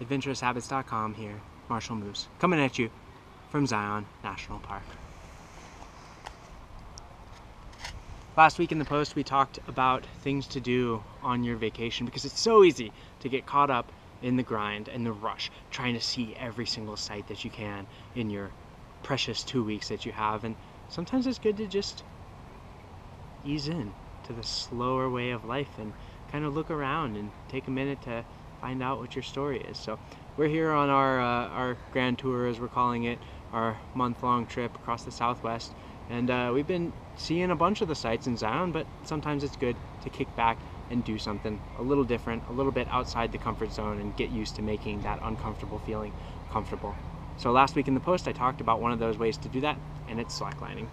adventuroushabits.com here, Marshall Moose, coming at you from Zion National Park. Last week in the post we talked about things to do on your vacation because it's so easy to get caught up in the grind and the rush, trying to see every single site that you can in your precious 2 weeks that you have, and sometimes it's good to just ease in to the slower way of life and kind of look around and take a minute to find out what your story is. So we're here on our grand tour, as we're calling it, our month-long trip across the Southwest, and we've been seeing a bunch of the sites in Zion, but sometimes it's good to kick back and do something a little different, a little bit outside the comfort zone, and get used to making that uncomfortable feeling comfortable. So last week in the post I talked about one of those ways to do that, and it's slacklining.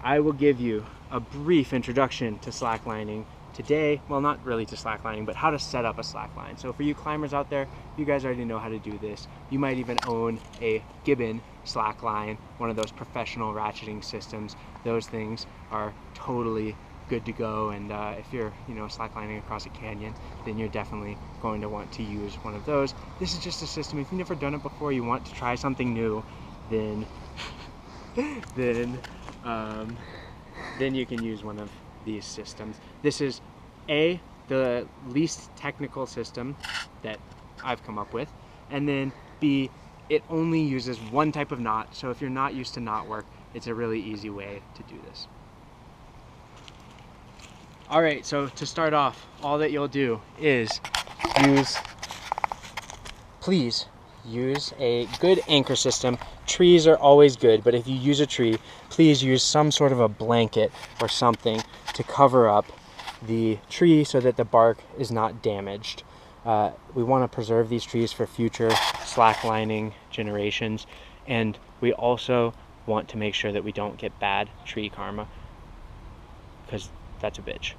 I will give you a brief introduction to slacklining today. Well, not really to slacklining, but how to set up a slackline. So for you climbers out there, you guys already know how to do this. You might even own a Gibbon slackline, one of those professional ratcheting systems. Those things are totally good to go, and if you're slacklining across a canyon, then you're definitely going to want to use one of those. This is just a system. If you've never done it before, you want to try something new, then then you can use one of these systems. This is the least technical system that I've come up with, and then B, it only uses one type of knot, so if you're not used to knot work, it's a really easy way to do this. Alright, so to start off, all that you'll do is please use a good anchor system. Trees are always good, but if you use a tree, please use some sort of a blanket or something to cover up the tree so that the bark is not damaged. We want to preserve these trees for future slacklining generations, and we also want to make sure that we don't get bad tree karma, because that's a bitch.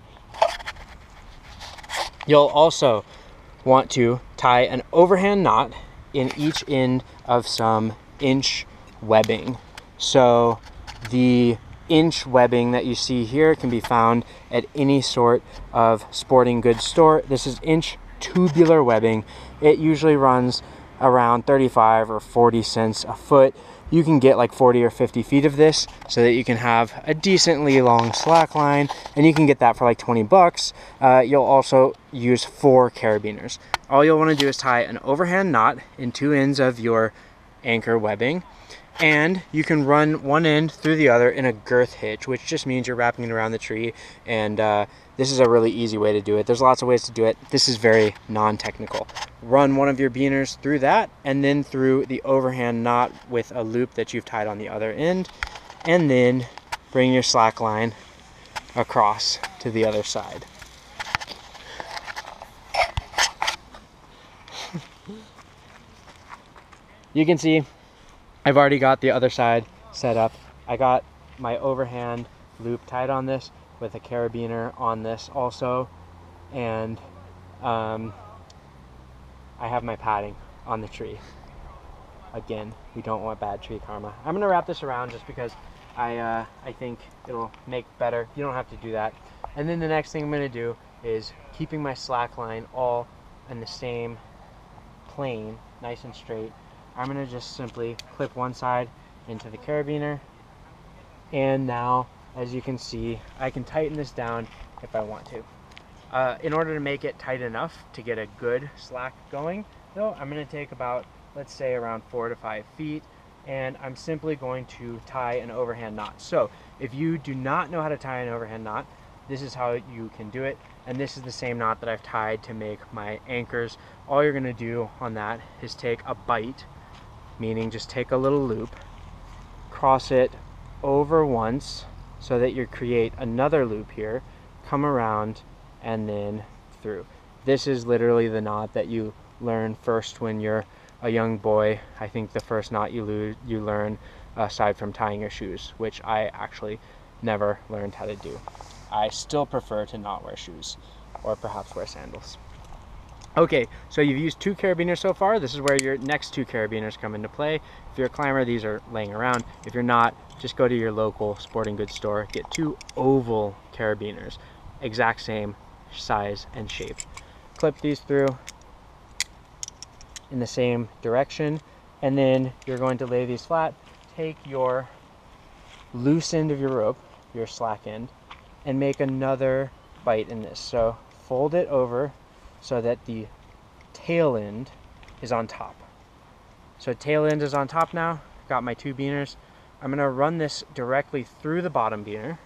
You'll also want to tie an overhand knot in each end of some inch webbing. So the inch webbing that you see here can be found at any sort of sporting goods store. This is inch tubular webbing. It usually runs around 35 or 40 cents a foot. You can get like 40 or 50 feet of this so that you can have a decently long slack line, and you can get that for like 20 bucks. You'll also use 4 carabiners. All you'll want to do is tie an overhand knot in 2 ends of your anchor webbing, and you can run one end through the other in a girth hitch, which just means you're wrapping it around the tree, and this is a really easy way to do it. There's lots of ways to do it. This is very non-technical. Run one of your beaners through that, and then through the overhand knot with a loop that you've tied on the other end, and then bring your slack line across to the other side. You can see I've already got the other side set up. I got my overhand loop tied on this with a carabiner on this also, and I have my padding on the tree. Again, we don't want bad tree karma. I'm gonna wrap this around just because I think it'll make better. You don't have to do that. And then the next thing I'm gonna do is keeping my slack line all in the same plane, nice and straight. I'm gonna just simply clip one side into the carabiner, and now, as you can see, I can tighten this down if I want to. In order to make it tight enough to get a good slack going, though, I'm gonna take about, let's say, around 4 to 5 feet, and I'm simply going to tie an overhand knot. So if you do not know how to tie an overhand knot, this is how you can do it, and this is the same knot that I've tied to make my anchors. All you're gonna do on that is take a bite, meaning just take a little loop, cross it over once so that you create another loop here, come around, and then through. This is literally the knot that you learn first when you're a young boy. I think the first knot you learn, aside from tying your shoes, which I actually never learned how to do. I still prefer to not wear shoes, or perhaps wear sandals. Okay, so you've used 2 carabiners so far. This is where your next 2 carabiners come into play. If you're a climber, these are laying around. If you're not, just go to your local sporting goods store, get 2 oval carabiners, exact same size and shape. Clip these through, in the same direction, and then you're going to lay these flat. Take your loose end of your rope, your slack end, and make another bite in this. So fold it over so that the tail end is on top. So tail end is on top now. Got my 2 beaners. I'm gonna run this directly through the bottom beaner.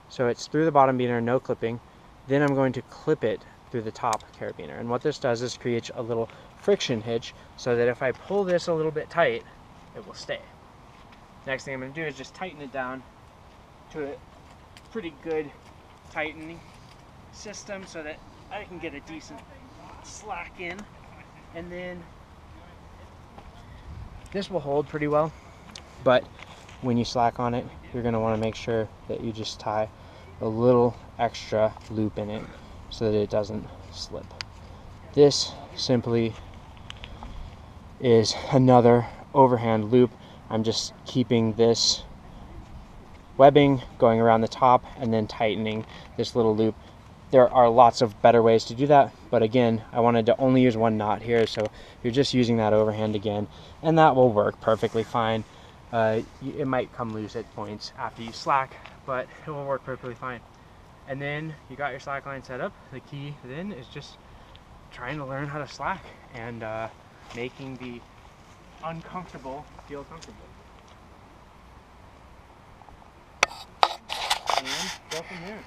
So it's through the bottom beaner, no clipping. Then I'm going to clip it through the top carabiner. And what this does is create a little friction hitch so that if I pull this a little bit tight, it will stay. Next thing I'm gonna do is just tighten it down to a pretty good tightening system so that I can get a decent slack in. And then this will hold pretty well, but when you slack on it, you're going to want to make sure that you just tie a little extra loop in it so that it doesn't slip. This simply is another overhand loop. I'm just keeping this webbing going around the top and then tightening this little loop. There are lots of better ways to do that, but again, I wanted to only use 1 knot here, so you're just using that overhand again, and that will work perfectly fine. It might come loose at points after you slack, but it will work perfectly fine. And then you got your slack line set up. The key then is just trying to learn how to slack and making the uncomfortable feel comfortable. And go from there.